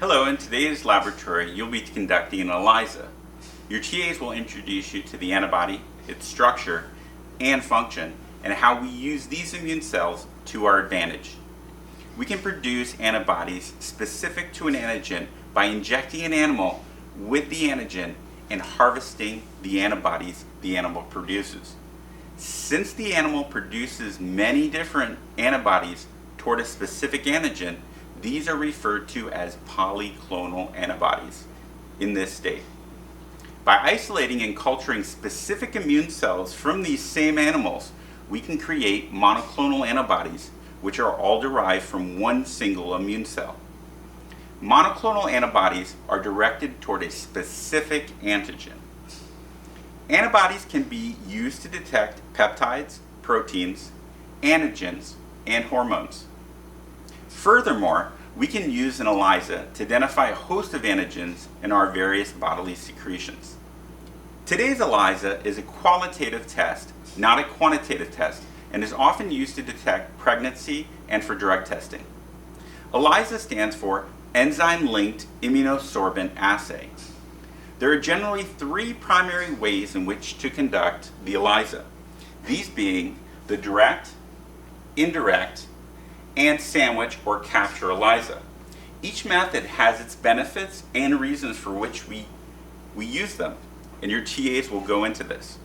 Hello, in today's laboratory you'll be conducting an ELISA. Your TAs will introduce you to the antibody, its structure and function, and how we use these immune cells to our advantage. We can produce antibodies specific to an antigen by injecting an animal with the antigen and harvesting the antibodies the animal produces. Since the animal produces many different antibodies toward a specific antigen, these are referred to as polyclonal antibodies in this state. By isolating and culturing specific immune cells from these same animals, we can create monoclonal antibodies, which are all derived from one single immune cell. Monoclonal antibodies are directed toward a specific antigen. Antibodies can be used to detect peptides, proteins, antigens, and hormones. Furthermore, we can use an ELISA to identify a host of antigens in our various bodily secretions. Today's ELISA is a qualitative test, not a quantitative test, and is often used to detect pregnancy and for drug testing. ELISA stands for Enzyme-Linked Immunosorbent Assay. There are generally three primary ways in which to conduct the ELISA, these being the direct, indirect, and sandwich or capture ELISA. Each method has its benefits and reasons for which we use them, and your TAs will go into this.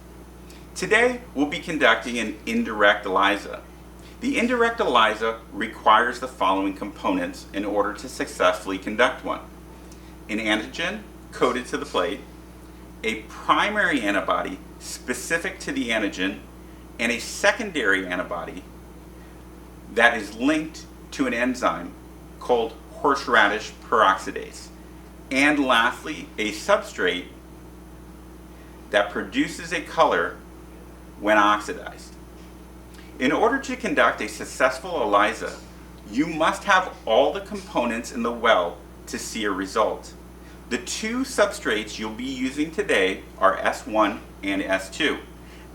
Today we'll be conducting an indirect ELISA. The indirect ELISA requires the following components in order to successfully conduct one: an antigen coded to the plate, a primary antibody specific to the antigen, and a secondary antibody that is linked to an enzyme called horseradish peroxidase. And lastly, a substrate that produces a color when oxidized. In order to conduct a successful ELISA, you must have all the components in the well to see a result. The two substrates you'll be using today are S1 and S2.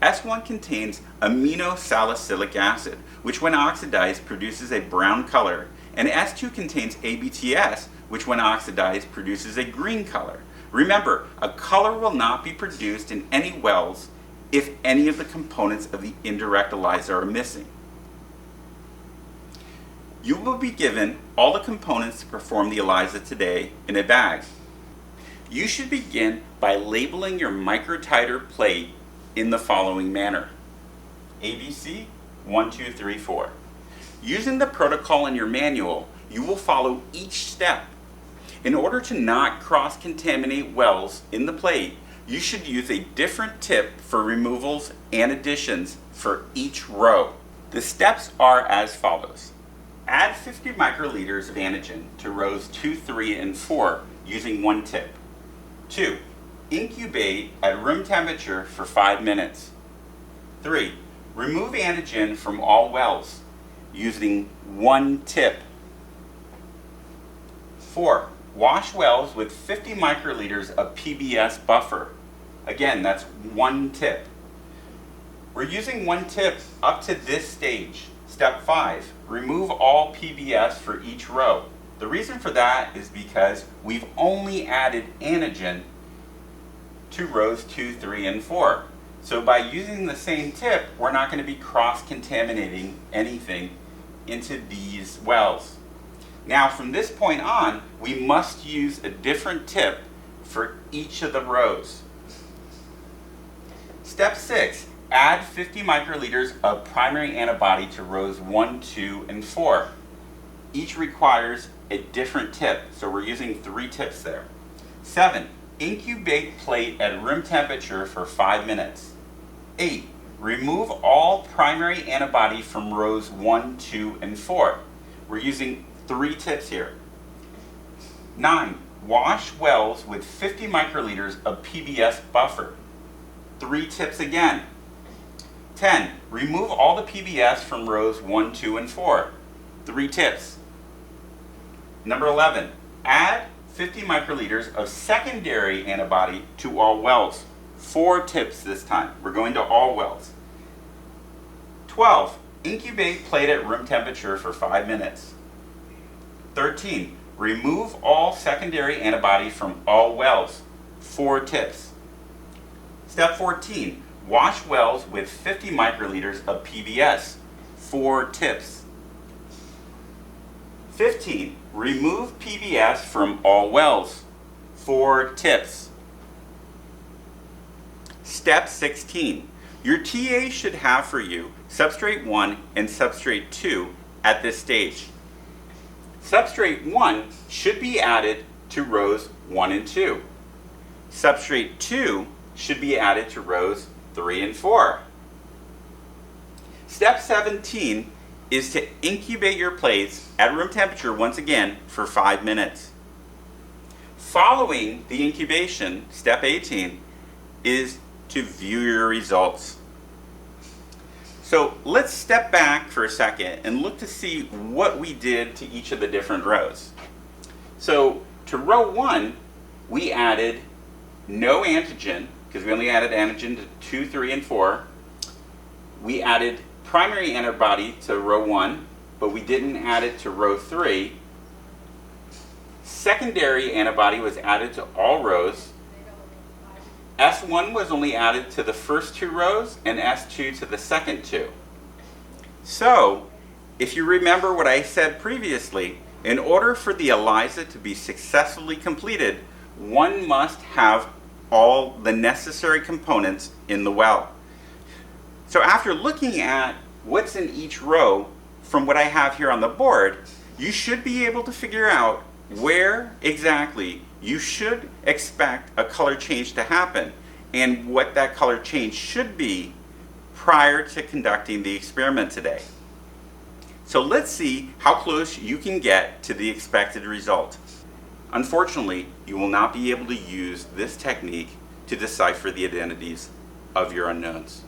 S1 contains aminosalicylic acid, which when oxidized produces a brown color, and S2 contains ABTS, which when oxidized produces a green color. Remember, a color will not be produced in any wells if any of the components of the indirect ELISA are missing. You will be given all the components to perform the ELISA today in a bag. You should begin by labeling your microtiter plate in the following manner: ABC 1, 2, 3, 4. Using the protocol in your manual, you will follow each step. In order to not cross-contaminate wells in the plate, you should use a different tip for removals and additions for each row. The steps are as follows. Add 50 microliters of antigen to rows 2, 3, and 4 using one tip. 2. Incubate at room temperature for 5 minutes. 3. Remove antigen from all wells using one tip. 4. Wash wells with 50 microliters of PBS buffer. Again, that's one tip. We're using one tip up to this stage. Step 5. Remove all PBS for each row. The reason for that is because we've only added antigen to rows 2, 3, and 4. So by using the same tip, we're not going to be cross-contaminating anything into these wells. Now from this point on, we must use a different tip for each of the rows. Step 6. Add 50 microliters of primary antibody to rows 1, 2, and 4. Each requires a different tip, so we're using 3 tips there. 7. Incubate plate at room temperature for 5 minutes. 8. Remove all primary antibody from rows 1, 2, and 4. We're using 3 tips here. 9. Wash wells with 50 microliters of PBS buffer. 3 tips again. 10. Remove all the PBS from rows 1, 2, and 4. 3 tips. Number 11. Add 50 microliters of secondary antibody to all wells. 4 tips this time. We're going to all wells. 12. Incubate plate at room temperature for 5 minutes. 13. remove all secondary antibody from all wells. 4 tips. Step 14, wash wells with 50 microliters of PBS. 4 tips. 15, remove PBS from all wells. 4 tips. Step 16, your TA should have for you substrate 1 and substrate 2 at this stage. Substrate 1 should be added to rows 1 and 2. Substrate 2 should be added to rows 3 and 4. Step 17 is to incubate your plates at room temperature once again for 5 minutes. Following the incubation, step 18, is to view your results. So let's step back for a second and look to see what we did to each of the different rows. So to row 1, we added no antigen, because we only added antigen to 2, 3, and 4. We added primary antibody to row 1, but we didn't add it to row 3. Secondary antibody was added to all rows. S1 was only added to the first 2 rows and S2 to the second 2. So, if you remember what I said previously, in order for the ELISA to be successfully completed, one must have all the necessary components in the well. So after looking at what's in each row from what I have here on the board, you should be able to figure out where exactly you should expect a color change to happen and what that color change should be prior to conducting the experiment today. So let's see how close you can get to the expected result. Unfortunately, you will not be able to use this technique to decipher the identities of your unknowns.